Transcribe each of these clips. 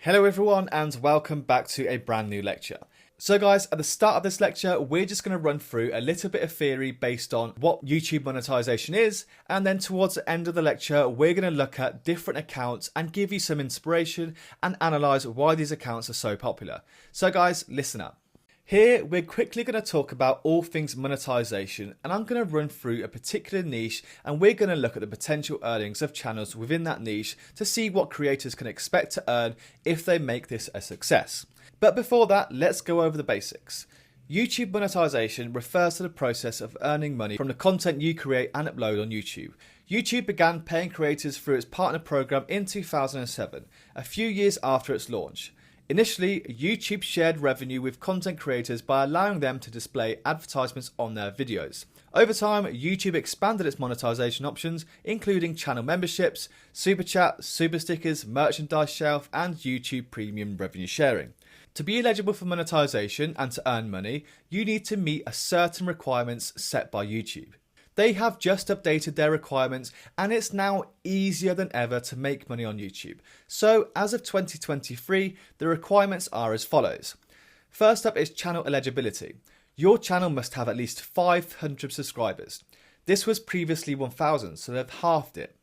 Hello everyone and welcome back to a brand new lecture. So guys, at the start of this lecture, we're just going to run through a little bit of theory based on what YouTube monetization is, and then towards the end of the lecture, we're going to look at different accounts and give you some inspiration and analyze why these accounts are so popular. So guys, listen up. Here, we're quickly going to talk about all things monetization, and I'm going to run through a particular niche and we're going to look at the potential earnings of channels within that niche to see what creators can expect to earn if they make this a success. But before that, let's go over the basics. YouTube monetization refers to the process of earning money from the content you create and upload on YouTube. YouTube began paying creators through its partner program in 2007, a few years after its launch. Initially, YouTube shared revenue with content creators by allowing them to display advertisements on their videos. Over time, YouTube expanded its monetization options, including channel memberships, super chat, super stickers, merchandise shelf, and YouTube premium revenue sharing. To be eligible for monetization and to earn money, you need to meet a certain requirements set by YouTube. They have just updated their requirements and it's now easier than ever to make money on YouTube. So as of 2023, the requirements are as follows. First up is channel eligibility. Your channel must have at least 500 subscribers. This was previously 1,000, so they've halved it.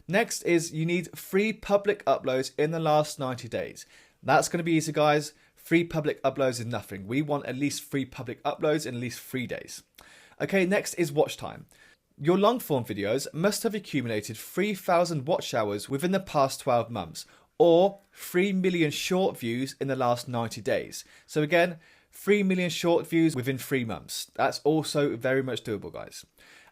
Next is you need 3 public uploads in the last 90 days. That's going to be easy, guys. 3 public uploads is nothing. We want at least 3 public uploads in at least 3 days. Okay, next is watch time. Your long form videos must have accumulated 3,000 watch hours within the past 12 months or 3 million short views in the last 90 days. So again, 3 million short views within 3 months. That's also very much doable, guys.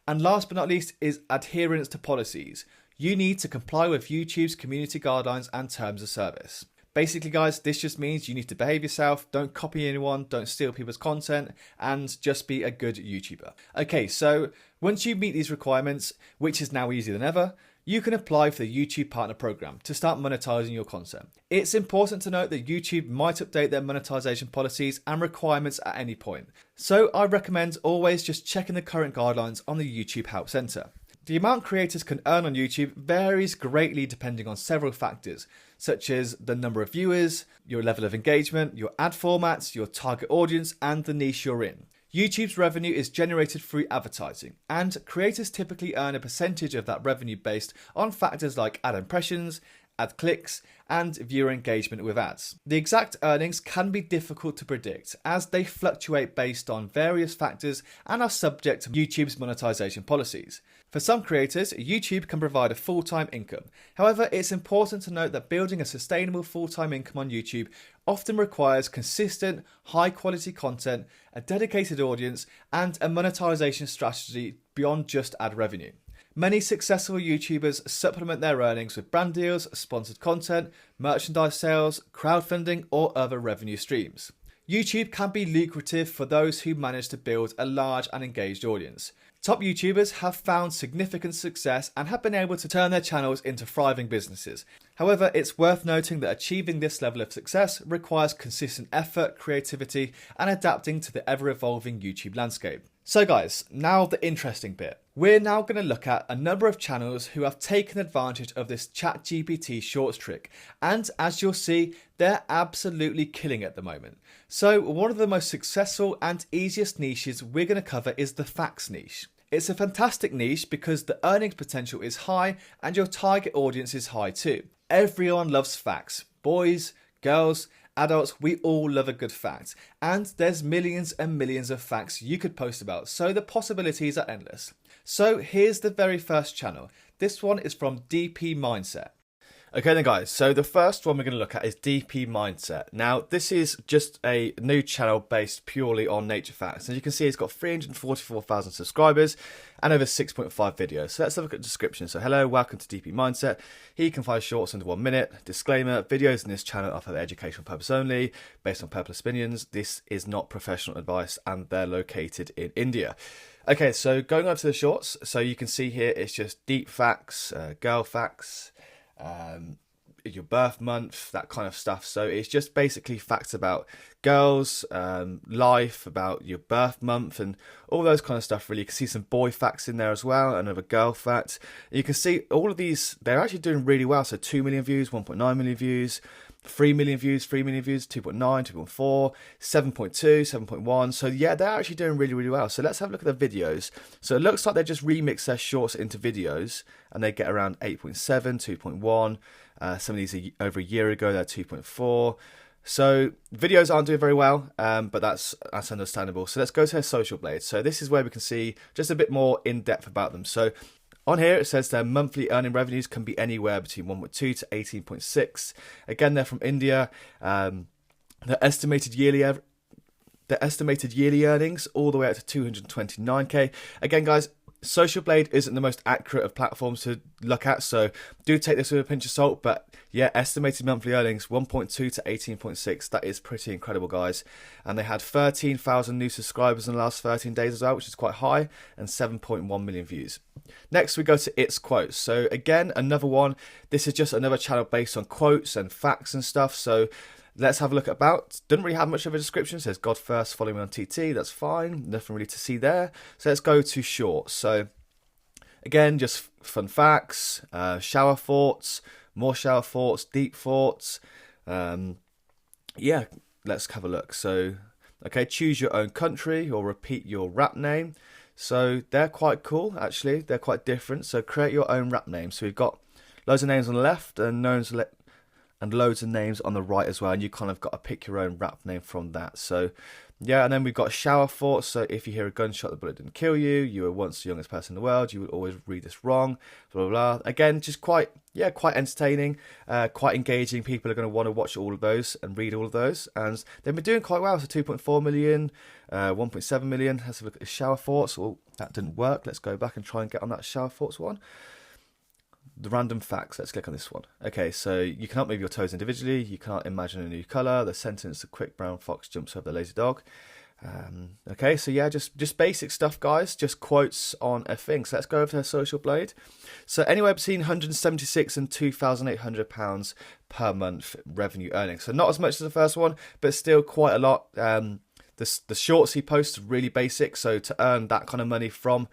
And last but not least is adherence to policies. You need to comply with YouTube's community guidelines and terms of service. Basically, guys, this just means you need to behave yourself, don't copy anyone, don't steal people's content, and just be a good YouTuber. Okay, so once you meet these requirements, which is now easier than ever, you can apply for the YouTube Partner Program to start monetizing your content. It's important to note that YouTube might update their monetization policies and requirements at any point. So I recommend always just checking the current guidelines on the YouTube Help Center. The amount creators can earn on YouTube varies greatly depending on several factors, such as the number of viewers, your level of engagement, your ad formats, your target audience, and the niche you're in. YouTube's revenue is generated through advertising, and creators typically earn a percentage of that revenue based on factors like ad impressions, ad clicks, and viewer engagement with ads. The exact earnings can be difficult to predict as they fluctuate based on various factors and are subject to YouTube's monetization policies. For some creators, YouTube can provide a full-time income. However, it's important to note that building a sustainable full-time income on YouTube often requires consistent, high-quality content, a dedicated audience, and a monetization strategy beyond just ad revenue. Many successful YouTubers supplement their earnings with brand deals, sponsored content, merchandise sales, crowdfunding, or other revenue streams. YouTube can be lucrative for those who manage to build a large and engaged audience. Top YouTubers have found significant success and have been able to turn their channels into thriving businesses. However, it's worth noting that achieving this level of success requires consistent effort, creativity, and adapting to the ever-evolving YouTube landscape. So guys, now the interesting bit. We're now going to look at a number of channels who have taken advantage of this ChatGPT Shorts trick, and as you'll see, they're absolutely killing it at the moment. So one of the most successful and easiest niches we're going to cover is the facts niche. It's a fantastic niche because the earnings potential is high and your target audience is high too. Everyone loves facts. Boys, girls, adults, we all love a good fact. And there's millions and millions of facts you could post about, so the possibilities are endless. So here's the very first channel. This one is from DP Mindset. Okay then guys, so the first one we're going to look at is DP Mindset. Now this is just a new channel based purely on nature facts. As you can see, it's got 344,000 subscribers and over 6.5 videos. So let's have a look at the description. So hello, welcome to DP Mindset. Here you can find shorts under 1 minute. Disclaimer, videos in this channel are for educational purpose only, based on personal opinions. This is not professional advice and they're located in India. Okay, so going on to the shorts. So you can see here, it's just deep facts, girl facts, your birth month, that kind of stuff. So it's just basically facts about girls, life, about your birth month, and all those kind of stuff. Really, you can see some boy facts in there as well, another girl fact. You can see all of these; they're actually doing really well. So 2 million views, 1.9 million views. 3 million views, 3 million views, 2.9, 2.4, 7.2, 7.1. So yeah, they're actually doing really, really well. So let's have a look at the videos. So it looks like they just remix their shorts into videos, and they get around 8.7, 2.1. Some of these are over a year ago, they're 2.4. So videos aren't doing very well, but that's understandable. So let's go to their social blades. So this is where we can see just a bit more in depth about them. So on here, it says their monthly earning revenues can be anywhere between 1.2 to 18.6. Again, they're from India. Their estimated yearly earnings all the way up to 229k. Again, guys, Social Blade isn't the most accurate of platforms to look at, so do take this with a pinch of salt. But yeah, estimated monthly earnings 1.2 to 18.6. That is pretty incredible, guys. And they had 13,000 new subscribers in the last 13 days as well, which is quite high, and 7.1 million views. Next, we go to It's Quotes. So again, another one. This is just another channel based on quotes and facts and stuff. So let's have a look at about. Doesn't really have much of a description. It says God first, follow me on TT. That's fine. Nothing really to see there. So let's go to shorts. So again, just fun facts, shower thoughts, more shower thoughts, deep thoughts. Yeah, let's have a look. So, okay, choose your own country or repeat your rap name. So they're quite cool, actually. They're quite different. So create your own rap name. So we've got loads of names on the left and loads of names on the right as well, and you kind of got to pick your own rap name from that. So yeah, and then we've got shower thoughts. So if you hear a gunshot, the bullet didn't kill you, you were once the youngest person in the world, you would always read this wrong, blah blah blah. Again, just quite entertaining, quite engaging. People are going to want to watch all of those and read all of those, and they've been doing quite well. So 2.4 million, 1.7 million. Let's have a look at the shower thoughts. Well, that didn't work. Let's go back and try and get on that shower thoughts one. The random facts. Let's click on this one. Okay, so you cannot move your toes individually. You can't imagine a new color. The sentence: a quick brown fox jumps over the lazy dog. Okay, so yeah, just basic stuff, guys. Just quotes on a thing. So let's go over to her Social Blade. So anywhere between 176 and 2,800 pounds per month revenue earnings. So not as much as the first one, but still quite a lot. The shorts he posts are really basic. So to earn that kind of money from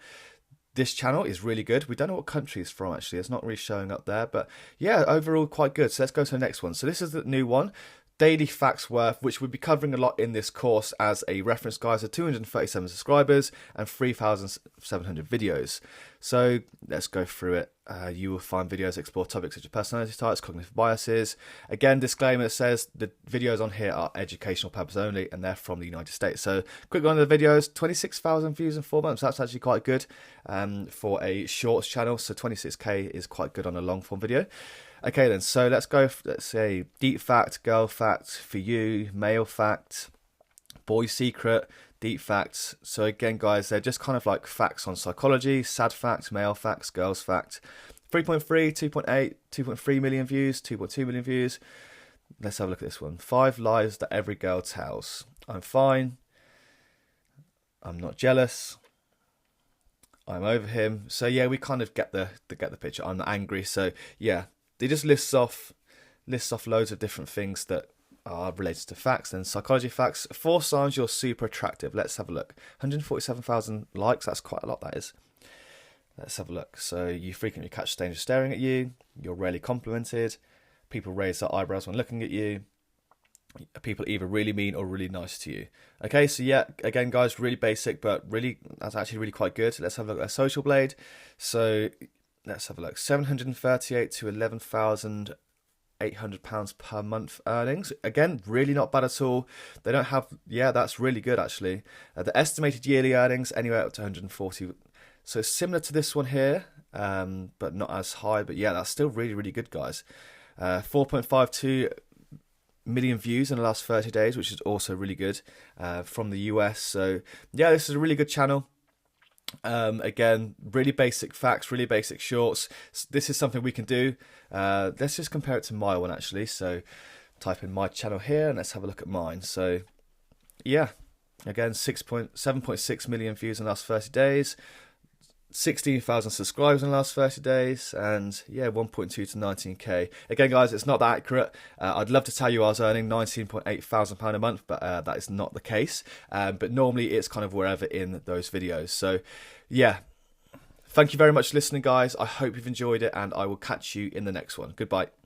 this channel is really good. We don't know what country it's from, actually. It's not really showing up there. But yeah, overall quite good. So let's go to the next one. So this is the new one. Daily Facts Worth, which we'll be covering a lot in this course as a reference, guys. So 237 subscribers and 3,700 videos. So let's go through it. You will find videos that explore topics such as personality types, cognitive biases. Again, disclaimer says the videos on here are educational purpose only, and they're from the United States. So quick one of the videos, 26,000 views in 4 months. That's actually quite good for a shorts channel. So 26k is quite good on a long form video. Okay then, so let's go, let's say deep fact, girl fact, for you, male fact, boy secret, deep facts. So again, guys, they're just kind of like facts on psychology, sad facts, male facts, girls fact. 3.3, 2.8, 2.3 million views, 2.2 million views. Let's have a look at this one. 5 lies that every girl tells. I'm fine. I'm not jealous. I'm over him. So yeah, we kind of get the picture. I'm not angry. So yeah, they just lists off loads of different things that are related to facts. And psychology facts: 4 signs you're super attractive. Let's have a look. 147,000 likes. That's quite a lot, that is. Let's have a look. So you frequently catch strangers staring at you. You're rarely complimented. People raise their eyebrows when looking at you. People either really mean or really nice to you. Okay, so yeah, again, guys, really basic, but really, that's actually really quite good. Let's have a look at their Social Blade. So let's have a look. 738 to 11,800 pounds per month earnings. Again, really not bad at all. They don't have, yeah, that's really good actually. The estimated yearly earnings anywhere up to 140. So similar to this one here, but not as high. But yeah, that's still really, really good, guys. 4.52 million views in the last 30 days, which is also really good from the US. So yeah, this is a really good channel. Again, really basic facts, really basic shorts. This is something we can do. Let's just compare it to my one actually. So type in my channel here and let's have a look at mine. So yeah, again, 7.6 million views in the last 30 days. 16,000 subscribers in the last 30 days, and yeah, 1.2 to 19k. Again, guys, it's not that accurate. I'd love to tell you I was earning £19.8 thousand a month, but that is not the case. But normally it's kind of wherever in those videos. So yeah, thank you very much for listening, guys. I hope you've enjoyed it, and I will catch you in the next one. Goodbye.